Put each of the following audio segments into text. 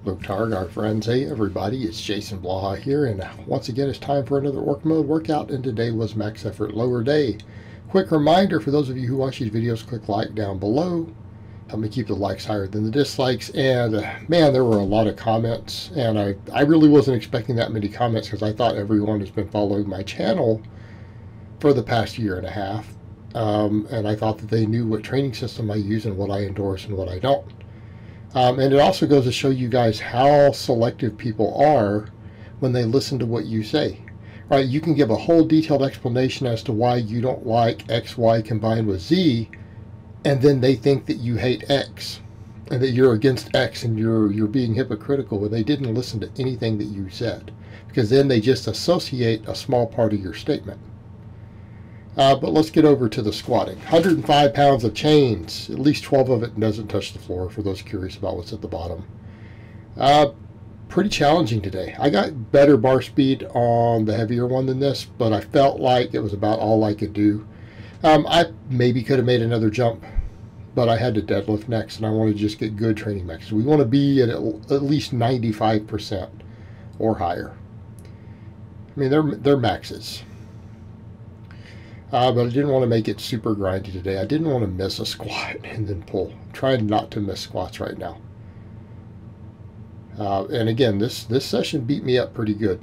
Targ, our friends. Hey everybody, it's Jason Blaha here, and once again it's time for another work mode workout, and today was max effort lower day. Quick reminder for those of you who watch these videos, click like down below. Help me keep the likes higher than the dislikes. And man, there were a lot of comments, and I really wasn't expecting that many comments because I thought everyone has been following my channel for the past year and a half, and I thought that they knew what training system I use and what I endorse and what I don't. And it also goes to show you guys how selective people are when they listen to what you say. Right? You can give a whole detailed explanation as to why you don't like X, Y combined with Z, and then they think that you hate X and that you're against X and you're being hypocritical when they didn't listen to anything that you said, because then they just associate a small part of your statement. But let's get over to the squatting. 105 pounds of chains, at least 12 of it doesn't touch the floor, for those curious about what's at the bottom. Pretty challenging today. I got better bar speed on the heavier one than this, but I felt like it was about all I could do. I maybe could have made another jump, but I had to deadlift next, and I wanted to just get good training max. We want to be at least 95% or higher. I mean, they're maxes. But I didn't want to make it super grindy today. I didn't want to miss a squat and then pull. I'm trying not to miss squats right now. And again, this session beat me up pretty good.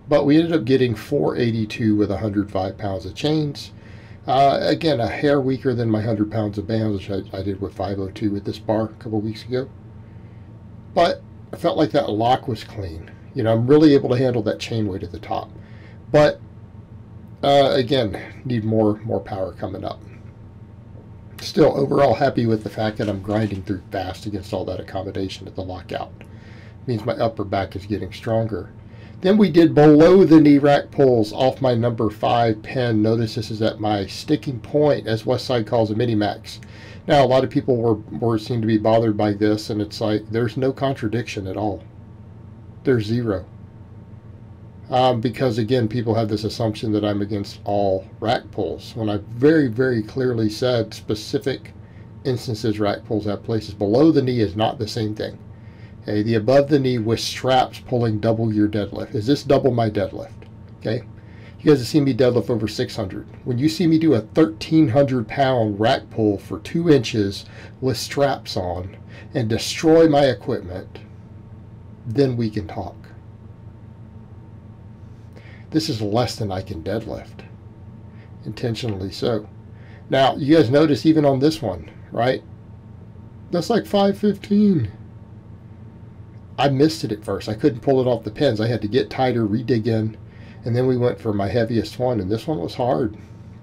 But we ended up getting 482 with 105 pounds of chains. Again, a hair weaker than my 100 pounds of bands, which I did with 502 with this bar a couple weeks ago. But I felt like that lock was clean. You know, I'm really able to handle that chain weight at the top. But again, need more power coming up. Still, overall happy with the fact that I'm grinding through fast against all that accommodation at the lockout. Means my upper back is getting stronger. Then we did below the knee rack pulls off my number 5 pin. Notice this is at my sticking point, as Westside calls a mini max. Now, a lot of people seem to be bothered by this, and it's like there's no contradiction at all. There's zero. Because again, people have this assumption that I'm against all rack pulls, when I very, very clearly said specific instances rack pulls have places. Below the knee is not the same thing. Okay, the above the knee with straps pulling double your deadlift. Is this double my deadlift? Okay, you guys have seen me deadlift over 600. When you see me do a 1,300 pound rack pull for 2 inches with straps on and destroy my equipment, then we can talk. This is less than I can deadlift, intentionally so. Now, you guys notice even on this one, right? That's like 515. I missed it at first. I couldn't pull it off the pins. I had to get tighter, re-dig in, and then we went for my heaviest one, and this one was hard.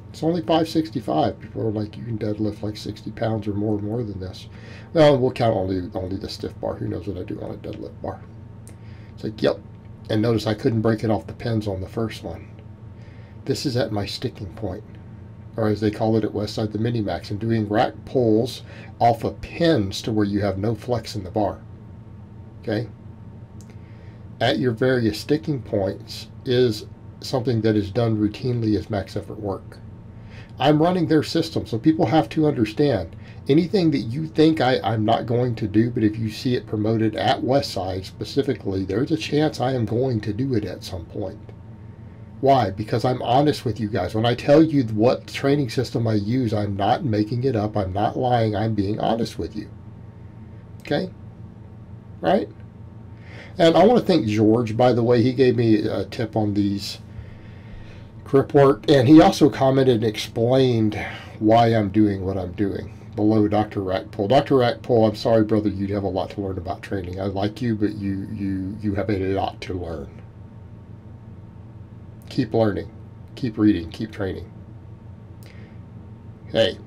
It's only 565. People are like, you can deadlift like 60 pounds or more than this. Well, we'll count only the stiff bar. Who knows what I do on a deadlift bar? It's like, yep. And notice I couldn't break it off the pins on the first one. This is at my sticking point, or as they call it at Westside, the mini max, and doing rack pulls off of pins to where you have no flex in the bar. Okay? At your various sticking points is something that is done routinely as max effort work. I'm running their system, so people have to understand anything that you think I'm not going to do, but if you see it promoted at Westside specifically, there's a chance I am going to do it at some point. Why? Because I'm honest with you guys. When I tell you what training system I use, I'm not making it up. I'm not lying. I'm being honest with you. Okay? Right? And I want to thank George, by the way. He gave me a tip on these grip work, and he also commented and explained why I'm doing what I'm doing. Below Dr. Rack Pull. Dr. Rack Pull, I'm sorry, brother, you have a lot to learn about training. I like you, but you have a lot to learn. Keep learning. Keep reading. Keep training. Hey,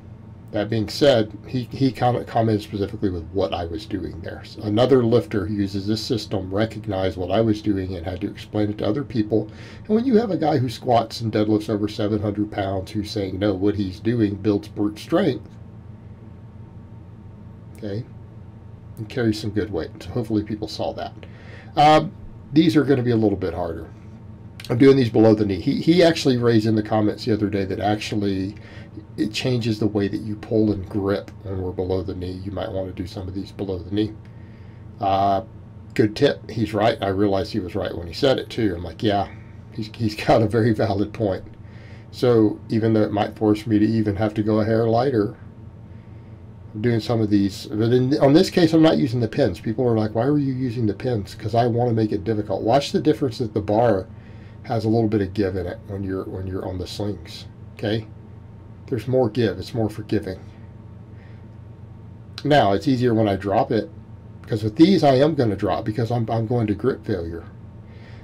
that being said, he commented specifically with what I was doing there. So another lifter who uses this system recognized what I was doing and had to explain it to other people. And when you have a guy who squats and deadlifts over 700 pounds who's saying, no, what he's doing builds brute strength, okay, and carry some good weight. So hopefully people saw that. These are going to be a little bit harder. I'm doing these below the knee. He actually raised in the comments the other day that actually it changes the way that you pull and grip when we're below the knee. You might want to do some of these below the knee. Good tip. He's right. I realized he was right when he said it too. I'm like, yeah, he's got a very valid point. So even though it might force me to even have to go a hair lighter, I'm doing some of these. But on this case, I'm not using the pins. People are like, why are you using the pins? Because I want to make it difficult. Watch the difference that the bar has a little bit of give in it when you're on the slings. Okay, there's more give. It's more forgiving. Now it's easier when I drop it, because with these I am going to drop because I'm going to grip failure.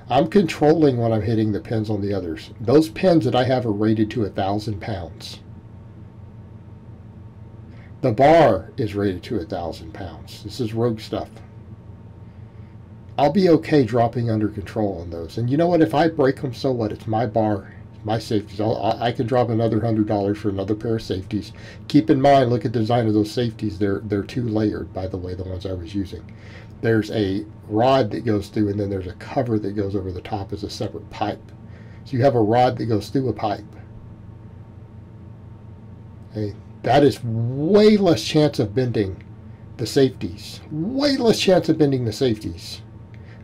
I'm controlling when I'm hitting the pins on the others. Those pins that I have are rated to 1,000 pounds. The bar is rated to 1,000 pounds. This is rogue stuff. I'll be okay dropping under control on those. And you know what? If I break them, so what? It's my bar, my safeties. I can drop another $100 for another pair of safeties. Keep in mind, look at the design of those safeties. They're two layered, by the way, the ones I was using. There's a rod that goes through, and then there's a cover that goes over the top as a separate pipe. So you have a rod that goes through a pipe. Okay, that is way less chance of bending the safeties. Way less chance of bending the safeties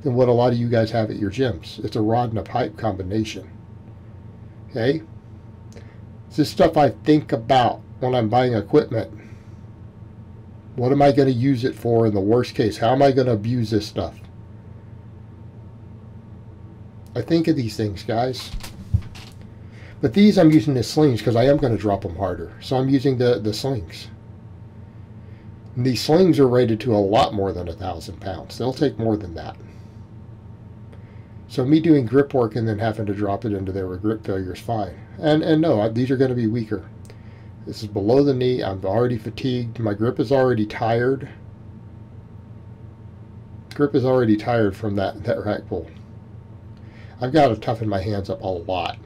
than what a lot of you guys have at your gyms. It's a rod and a pipe combination. Okay? This is stuff I think about when I'm buying equipment. What am I going to use it for in the worst case? How am I going to abuse this stuff? I think of these things, guys. But these I'm using as slings because I am going to drop them harder. So I'm using the slings. And these slings are rated to a lot more than 1,000 pounds. They'll take more than that. So me doing grip work and then having to drop it into there with grip failure is fine. And no, these are going to be weaker. This is below the knee. I'm already fatigued. My grip is already tired. Grip is already tired from that rack pull. I've got to toughen my hands up a lot.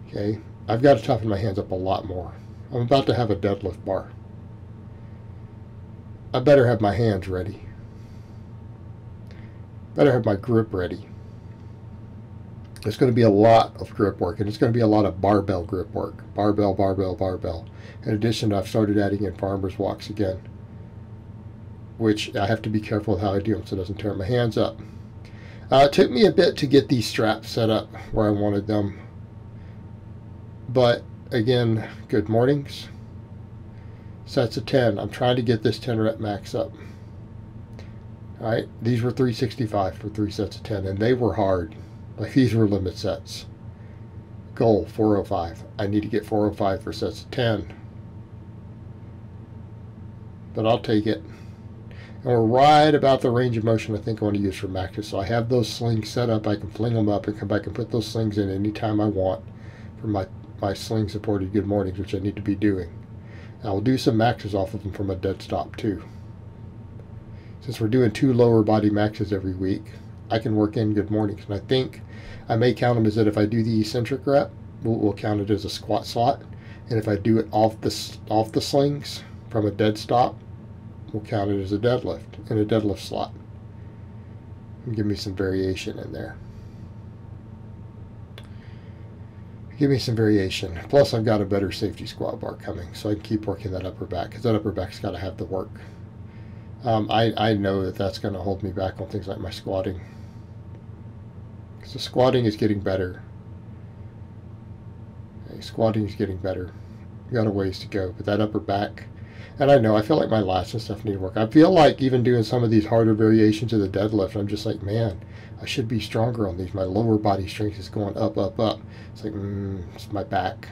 Okay, I've got to toughen my hands up a lot more. I'm about to have a deadlift bar. I better have my hands ready. Better have my grip ready. There's going to be a lot of grip work, and it's going to be a lot of barbell grip work. Barbell, barbell, barbell. In addition, I've started adding in farmer's walks again, which I have to be careful with how I do them so it doesn't tear my hands up. It took me a bit to get these straps set up where I wanted them. But, again, good mornings. Sets of 10. I'm trying to get this 10 rep max up. Alright, these were 365 for 3 sets of 10, and they were hard. Like, these were limit sets. Goal, 405. I need to get 405 for sets of 10. But I'll take it. And we're right about the range of motion I think I want to use for maxes. So I have those slings set up. I can fling them up and come back and put those slings in anytime I want for my sling supported good mornings, which I need to be doing. I will do some maxes off of them from a dead stop too. Since we're doing 2 lower body maxes every week, I can work in good mornings. And I think I may count them as that if I do the eccentric rep, we'll count it as a squat slot. And if I do it off the slings from a dead stop, we'll count it as a deadlift in a deadlift slot. And give me some variation in there. Give me some variation. Plus, I've got a better safety squat bar coming, so I can keep working that upper back, because that upper back's got to have the work. I know that that's going to hold me back on things like my squatting. Because the squatting is getting better. Okay, squatting is getting better. We've got a ways to go, but that upper back, and I know, I feel like my lats and stuff need work. I feel like even doing some of these harder variations of the deadlift, I'm just like, man, I should be stronger on these. My lower body strength is going up, up, up. It's like, it's my back.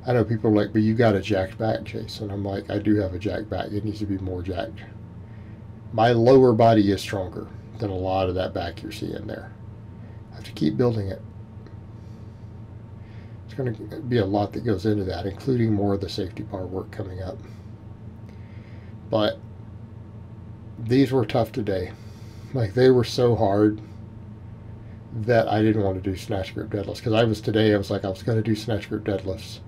I know people are like, but you got a jacked back, Jason. I'm like, I do have a jacked back. It needs to be more jacked. My lower body is stronger than a lot of that back you're seeing there. I have to keep building it. It's going to be a lot that goes into that, including more of the safety bar work coming up. But these were tough today. Like, they were so hard that I didn't want to do snatch grip deadlifts. Because I was going to do snatch grip deadlifts.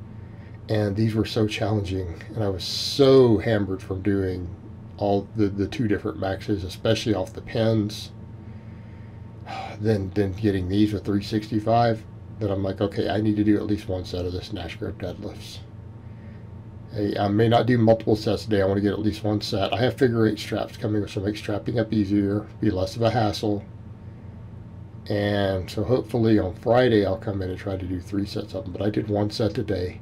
And these were so challenging. And I was so hammered from doing all the 2 different maxes, especially off the pins. Then getting these with 365, that I'm like, okay, I need to do at least 1 set of the snatch grip deadlifts. I may not do multiple sets a day. I want to get at least one set. I have figure 8 straps coming, which will make strapping up easier, be less of a hassle. And so hopefully on Friday I'll come in and try to do 3 sets of them. But I did 1 set today,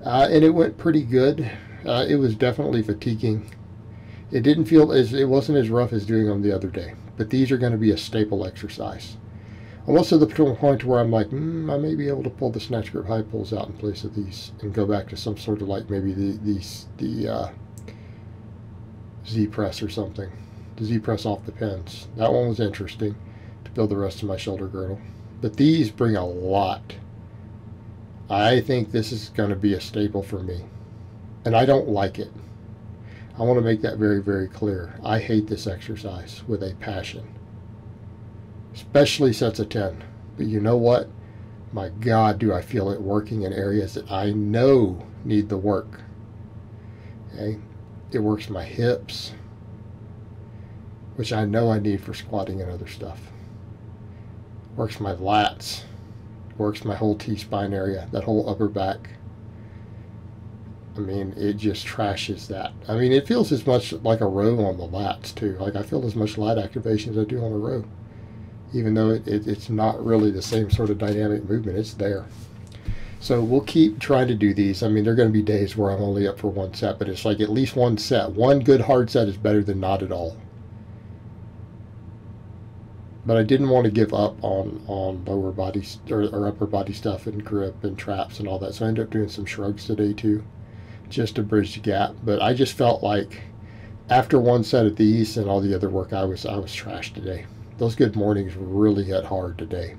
and it went pretty good. It was definitely fatiguing. It didn't feel it wasn't as rough as doing them the other day. But these are going to be a staple exercise. Almost to the point where I'm like, I may be able to pull the snatch grip high pulls out in place of these and go back to some sort of like maybe the Z press or something. The Z press off the pins. That one was interesting to build the rest of my shoulder girdle. But these bring a lot. I think this is going to be a staple for me. And I don't like it. I want to make that very, very clear. I hate this exercise with a passion. Especially sets of 10. But you know what? My God, do I feel it working in areas that I know need the work. Okay? It works my hips, which I know I need for squatting and other stuff. Works my lats. Works my whole T-spine area, that whole upper back. I mean, it just trashes that. I mean, it feels as much like a row on the lats, too. Like, I feel as much lat activation as I do on a row. Even though it's not really the same sort of dynamic movement, it's there. So we'll keep trying to do these. I mean, there are going to be days where I'm only up for 1 set, but it's like at least 1 set. 1 good hard set is better than not at all. But I didn't want to give up on lower body or upper body stuff and grip and traps and all that. So I ended up doing some shrugs today too, just to bridge the gap. But I just felt like after 1 set of these and all the other work, I was trashed today. Those good mornings really hit hard today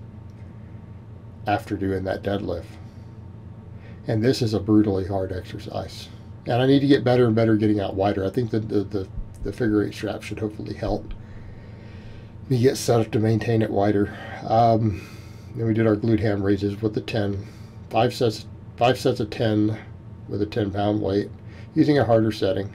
after doing that deadlift. And this is a brutally hard exercise. And I need to get better and better getting out wider. I think the figure 8 strap should hopefully help me get set up to maintain it wider. Then we did our glute ham raises with the 10. 5 sets of 10 with a 10-pound weight using a harder setting.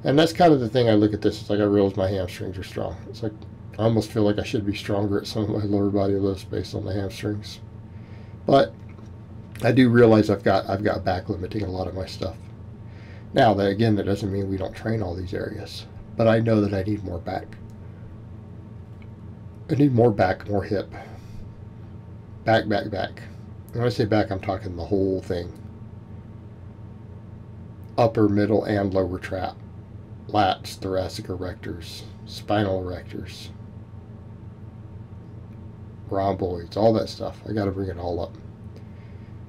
And that's kind of the thing I look at this. It's like I realize my hamstrings are strong. It's like I almost feel like I should be stronger at some of my lower body lifts based on the hamstrings. But I do realize I've got back limiting a lot of my stuff. Now, that again, that doesn't mean we don't train all these areas. But I know that I need more back. I need more back, more hip. Back, back, back. And when I say back, I'm talking the whole thing. Upper, middle, and lower trap. Lats, thoracic erectors, spinal erectors, rhomboids, all that stuff. I got to bring it all up.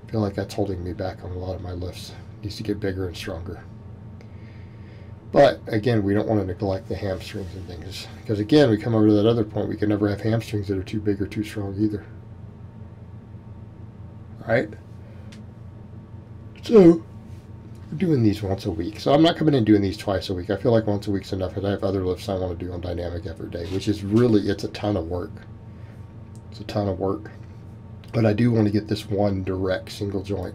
I feel like that's holding me back on a lot of my lifts. It needs to get bigger and stronger. But again, we don't want to neglect the hamstrings and things, because again, we come over to that other point. We can never have hamstrings that are too big or too strong either. All right? So we're doing these once a week. So I'm not coming in doing these twice a week. I feel like once a week's enough, because I have other lifts I want to do on dynamic effort day, which is really, it's a ton of work. It's a ton of work. But I do want to get this one direct single joint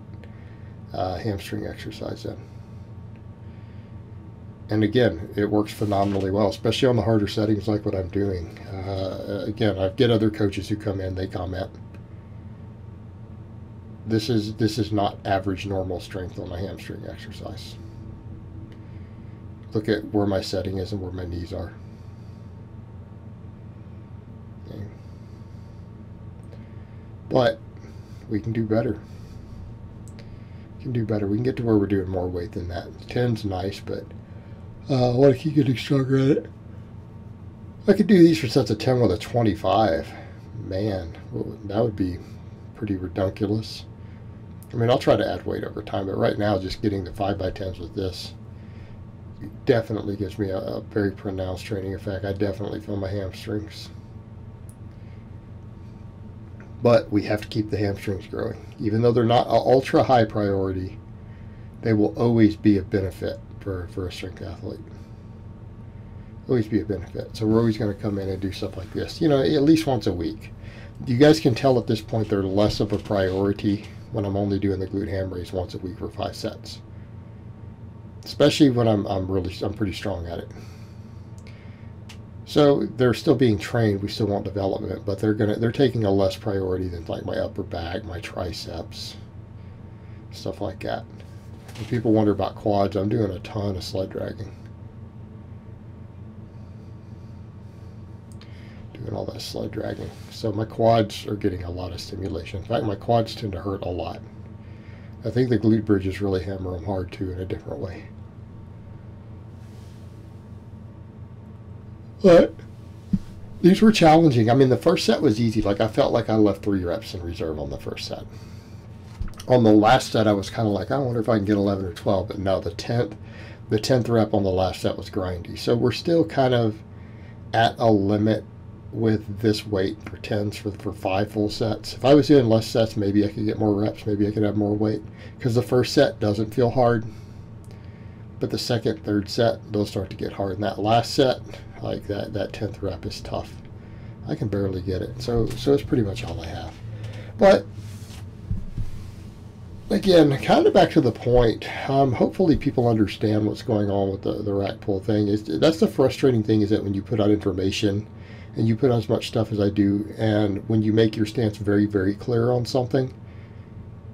hamstring exercise in. And again, it works phenomenally well, especially on the harder settings like what I'm doing. Again, I get other coaches who come in, they comment. This is not average normal strength on a hamstring exercise. Look at where my setting is and where my knees are. Okay. But we can do better. We can do better. We can get to where we're doing more weight than that. 10's nice, but I want to keep getting stronger at it. I could do these for sets of 10 with a 25. Man, that would be pretty redunculous. I mean, I'll try to add weight over time, but right now just getting the 5x10s with this definitely gives me a very pronounced training effect. I definitely feel my hamstrings. But we have to keep the hamstrings growing. Even though they're not an ultra high priority, they will always be a benefit for a strength athlete. Always be a benefit. So we're always going to come in and do stuff like this, you know, at least once a week. You guys can tell at this point they're less of a priority when I'm only doing the glute ham raise once a week for 5 sets. Especially when I'm pretty strong at it. So they're still being trained, we still want development, but they're taking a less priority than like my upper back, my triceps, stuff like that. When people wonder about quads, I'm doing a ton of sled dragging. Doing all that sled dragging. So my quads are getting a lot of stimulation. In fact, my quads tend to hurt a lot. I think the glute bridges really hammer them hard too in a different way. But these were challenging. I mean, the first set was easy. Like, I felt like I left 3 reps in reserve on the first set. On the last set, I was kind of like, I wonder if I can get 11 or 12. But no, the 10th rep on the last set was grindy. So we're still kind of at a limit with this weight for 10s for 5 full sets. If I was doing less sets, maybe I could get more reps. Maybe I could have more weight. Because the first set doesn't feel hard. But the second, third set, they'll start to get hard. And that last set, like that 10th rep is tough. I can barely get it. So it's pretty much all I have. But again, kind of back to the point. Hopefully people understand what's going on with the rack pull thing. That's the frustrating thing, is that when you put out information and you put out as much stuff as I do, and when you make your stance very, very clear on something,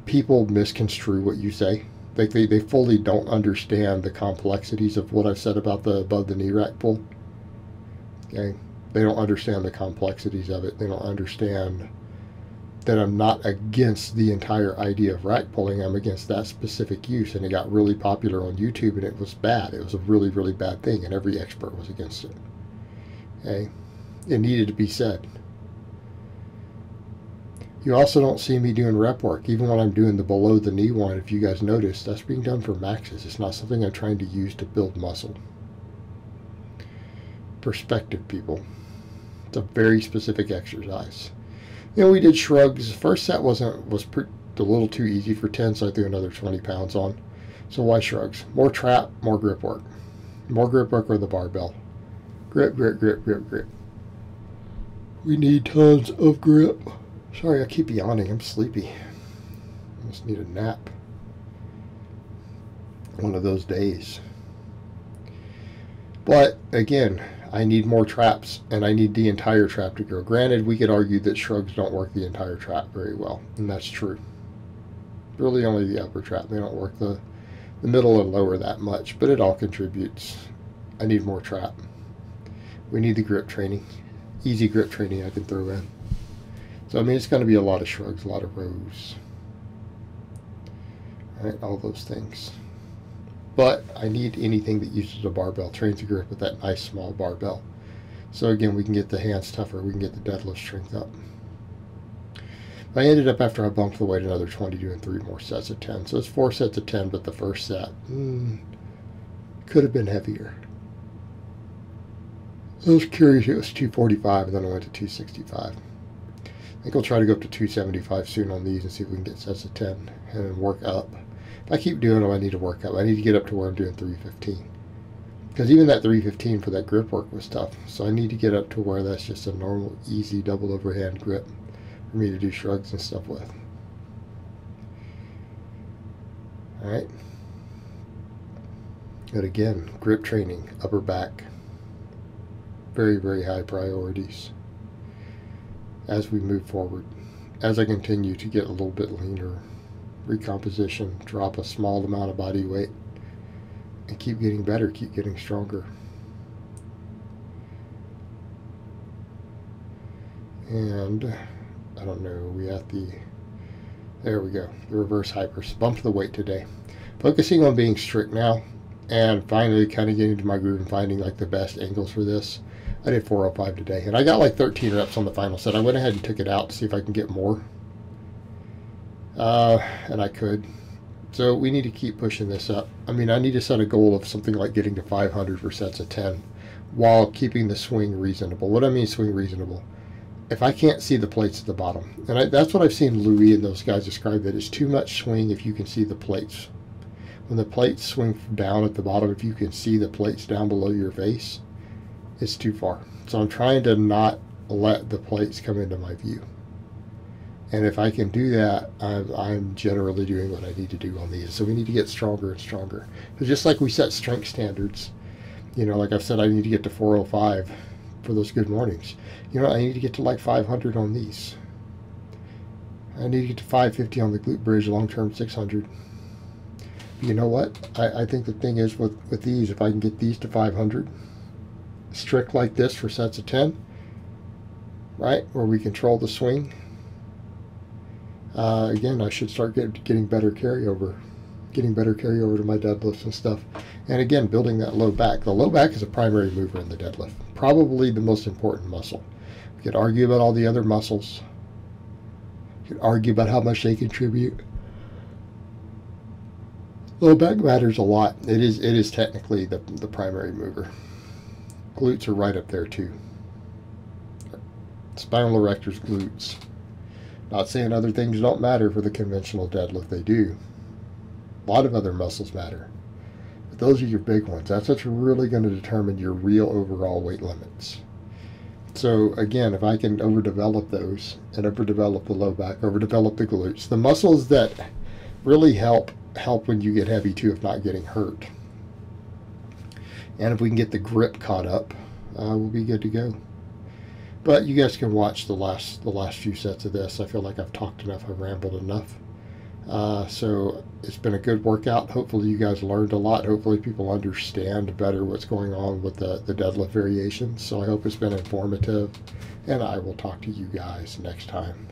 people misconstrue what you say. Like they fully don't understand the complexities of what I've said about the above the knee rack pull. Okay, they don't understand the complexities of it. They don't understand that I'm not against the entire idea of rack pulling. I'm against that specific use, and it got really popular on YouTube, and it was bad. It was a really, really bad thing, and every expert was against it. Okay, it needed to be said. You also don't see me doing rep work, even when I'm doing the below the knee one. If you guys notice, that's being done for maxes. It's not something I'm trying to use to build muscle. Perspective, people. It's a very specific exercise. You know, we did shrugs. The first set was a little too easy for 10, so I threw another 20 pounds on. So why shrugs? More trap, more grip work. More grip work with the barbell. Grip, grip, grip, grip, grip. We need tons of grip. Sorry, I keep yawning. I'm sleepy. I just need a nap. One of those days. But again, I need more traps, and I need the entire trap to grow. Granted, we could argue that shrugs don't work the entire trap very well, and that's true. Really only the upper trap. They don't work the middle and lower that much, but it all contributes. I need more trap. We need the grip training. Easy grip training I can throw in. So, I mean, it's going to be a lot of shrugs, a lot of rows. All right, all those things. But I need anything that uses a barbell, trains the grip with that nice small barbell. So again, we can get the hands tougher, we can get the deadlift strength up. I ended up, after I bumped the weight, another 20, doing 3 more sets of 10. So it's 4 sets of 10, but the first set could have been heavier. I was curious, it was 245, and then I went to 265. I think I'll try to go up to 275 soon on these and see if we can get sets of 10 and then work up. If I keep doing them, I need to work up. I need to get up to where I'm doing 315. Because even that 315 for that grip work was tough. So I need to get up to where that's just a normal, easy double overhand grip for me to do shrugs and stuff with. Alright. But again, grip training, upper back. Very, very high priorities as we move forward. As I continue to get a little bit leaner, recomposition, drop a small amount of body weight, and keep getting better, keep getting stronger. And I don't know, we at the, there we go, the reverse hypers. Bumped the weight today. Focusing on being strict now, and finally kind of getting to my groove and finding like the best angles for this. I did 405 today, and I got like 13 reps on the final set. I went ahead and took it out to see if I can get more. And I could. So we need to keep pushing this up. I mean, I need to set a goal of something like getting to 500 for sets of 10 while keeping the swing reasonable. What I mean swing reasonable? If I can't see the plates at the bottom, and that's what I've seen Louis and those guys describe, that it's too much swing if you can see the plates. When the plates swing down at the bottom, if you can see the plates down below your face, it's too far. So I'm trying to not let the plates come into my view. And if I can do that, I'm generally doing what I need to do on these. So we need to get stronger and stronger. So just like we set strength standards, you know, like I've said, I need to get to 405 for those good mornings. You know, I need to get to like 500 on these. I need to get to 550 on the glute bridge, long-term 600. you know what? I think the thing is with these, if I can get these to 500, strict like this for sets of 10, right, where we control the swing, again, I should start getting better carryover to my deadlifts and stuff. And again, building that low back. The low back is a primary mover in the deadlift, probably the most important muscle. We could argue about all the other muscles. You could argue about how much they contribute. Low back matters a lot. It is technically the primary mover. Glutes are right up there too. Spinal erectors, glutes. Not saying other things don't matter for the conventional deadlift. They do. A lot of other muscles matter. But those are your big ones. That's what's really going to determine your real overall weight limits. So again, if I can overdevelop those and overdevelop the low back, overdevelop the glutes, the muscles that really help when you get heavy too, if not getting hurt. And if we can get the grip caught up, we'll be good to go. But you guys can watch the last few sets of this. I feel like I've talked enough, I've rambled enough. So it's been a good workout. Hopefully you guys learned a lot. Hopefully people understand better what's going on with the deadlift variations. So I hope it's been informative, and I will talk to you guys next time.